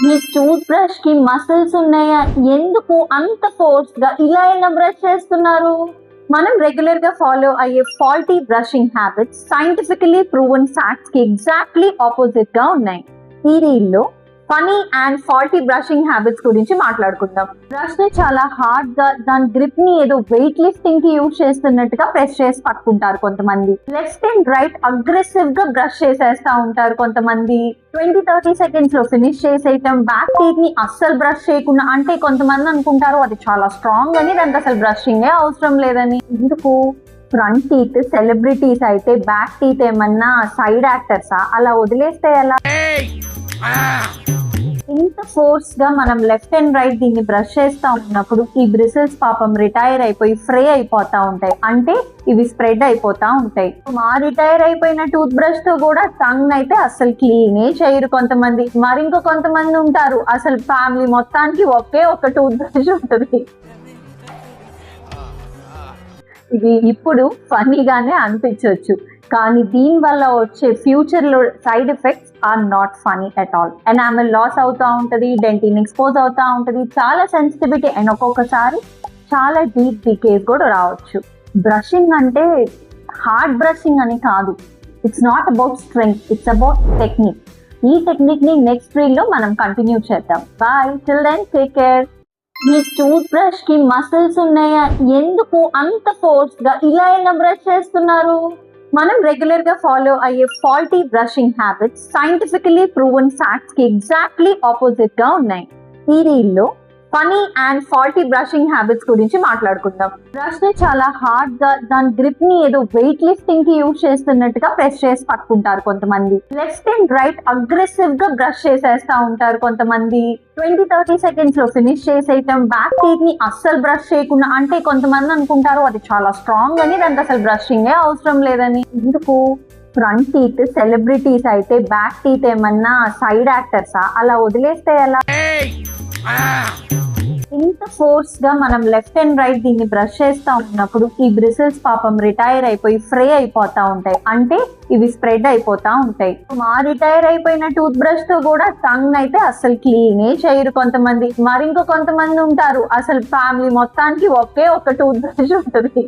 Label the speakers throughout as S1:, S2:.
S1: మీ tooth brush కి muscles ఉన్నాయా? ఎందుకు అంత ఫోర్స్ గా ఇలా ఎలా బ్రష్ చేస్తున్నారు? మనం రెగ్యులర్ గా ఫాలో అయ్యే faulty brushing habits scientifically proven facts కి ఎగ్జాక్ట్లీ ఆపోజిట్ గా ఉన్నాయి. ఈ రీల్లో funny and faulty brushing habits గురించి మాట్లాడుకుందాం. బ్రష్ ని చాలా హార్డ్ గా దాని గ్రిప్ ని ఏదో వెయిట్ లిఫ్టింగ్ కి యూజ్ చేస్తున్నట్టుగా ప్రెస్ చేసి పట్టుకుంటారు కొంతమంది. లెఫ్ట్ అండ్ రైట్ అగ్రెసివ్ గా బ్రష్ చేసేస్తా ఉంటారు కొంతమంది. 20-30 సెకండ్స్ లో ఫినిష్ చేసేయటం. బ్యాక్ టీత్ ని అస్సలు బ్రష్ చేయకుండా, అంటే కొంతమంది అనుకుంటారు అది చాలా స్ట్రాంగ్ అని, దానికి అసలు బ్రషింగే అవసరం లేదని. ఎందుకు? ఫ్రంట్ టీత్ సెలబ్రిటీస్ అయితే బ్యాక్ టీత్ ఏమన్నా సైడ్ యాక్టర్సా? అలా వదిలేస్తే ఎలా? ఇంత ఫోర్స్ గా మనం లెఫ్ట్ అండ్ రైట్ దీన్ని బ్రష్ చేస్తా ఉన్నప్పుడు ఈ బ్రిసిల్స్ పాపం రిటైర్ అయిపోయి ఫ్రే అయిపోతా ఉంటాయి, అంటే ఇవి స్ప్రెడ్ అయిపోతా ఉంటాయి. మా రిటైర్ అయిపోయిన టూత్ బ్రష్ తో కూడా టంగ్ అయితే అసలు క్లీనే చేయరు కొంతమంది. మరింకో కొంతమంది ఉంటారు అసలు ఫ్యామిలీ మొత్తానికి ఒకే ఒక టూత్ బ్రష్ ఉంటుంది. ఇది ఇప్పుడు ఫన్నీగానే అనిపించవచ్చు, కానీ దీని వల్ల వచ్చే ఫ్యూచర్ లో side effects are not funny at all. Enamel loss అవుతా ఉంటది, డెంటిన్ ఎక్స్పోజ్ అవుతా ఉంటది, చాలా సెన్సిటివిటీ అండ్ ఒక్కొక్కసారి చాలా డీప్ డికేస్ కూడా రావచ్చు. బ్రషింగ్ అంటే హార్డ్ బ్రషింగ్ అని కాదు. It's not about strength, it's about technique. ఈ టెక్నిక్ ని నెక్స్ట్ రీల్ లో మనం కంటిన్యూ చేద్దాం. Bye, till then take care. మీ టూత్ బ్రష్ కి మసిల్స్ ఉన్నాయా? ఎందుకు అంత ఫోర్స్ గా ఇలా ఎలా బ్రష్ చేస్తున్నారు? మనం రెగ్యులర్ గా ఫాలో అయ్యే faulty brushing habits scientifically proven facts కి ఎగ్జాక్ట్లీ ఆపోజిట్ గా ఉన్నాయి. ఈ రీల్లో funny and faulty brushing habits గురించి మాట్లాడుకుందాం. బ్రష్ ని చాలా హార్డ్ గా దాని గ్రిప్ ని ఏదో వెయిట్ లిఫ్టింగ్ కి యూజ్ చేస్తున్నట్టుగా ప్రెస్ చేసి పట్టుకుంటారు కొంతమంది. లెఫ్ట్ అండ్ రైట్ అగ్రెసివ్ గా బ్రష్ చేసేస్తా ఉంటారు కొంతమంది. 20-30 సెకండ్స్ లో ఫినిష్ చేసేయటం. బ్యాక్ టీత్ ని అస్సలు బ్రష్ చేయకుండా, అంటే కొంతమంది అనుకుంటారు అది చాలా స్ట్రాంగ్ అని, దానికి అసలు బ్రషింగే అవసరం లేదని. ఎందుకు? ఫ్రంట్ టీత్ సెలబ్రిటీస్ అయితే బ్యాక్ టీత్ ఏమన్నా సైడ్ యాక్టర్సా? అలా వదిలేస్తే ఎలా? ఇంత ఫోర్స్ గా మనం లెఫ్ట్ అండ్ రైట్ దీన్ని బ్రష్ చేస్తా ఉన్నప్పుడు ఈ బ్రిసిల్స్ పాపం రిటైర్ అయిపోయి ఫ్రే అయిపోతా ఉంటాయి, అంటే ఇవి స్ప్రెడ్ అయిపోతా ఉంటాయి. మా రిటైర్ అయిపోయిన టూత్ బ్రష్ తో కూడా టంగ్ అయితే అసలు క్లీనే చేయరు కొంతమంది. మరింకో కొంతమంది ఉంటారు అసలు ఫ్యామిలీ మొత్తానికి ఒకే ఒక టూత్ బ్రష్ ఉంటుంది.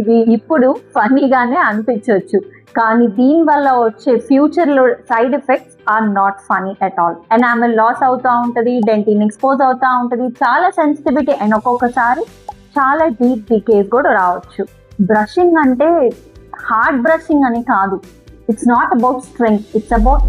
S1: ఇది ఇప్పుడు ఫన్నీగానే అనిపించవచ్చు, కానీ దీని వల్ల వచ్చే ఫ్యూచర్ లో side effects are not funny at all. Enamel loss అవుతా ఉంటది, డెంటిన్ ఎక్స్పోజ్ అవుతా ఉంటది, చాలా సెన్సిటివిటీ అండ్ ఒక్కొక్కసారి చాలా డీప్ డికేస్ కూడా రావచ్చు. బ్రషింగ్ అంటే హార్డ్ బ్రషింగ్ అని కాదు. It's not about strength, it's about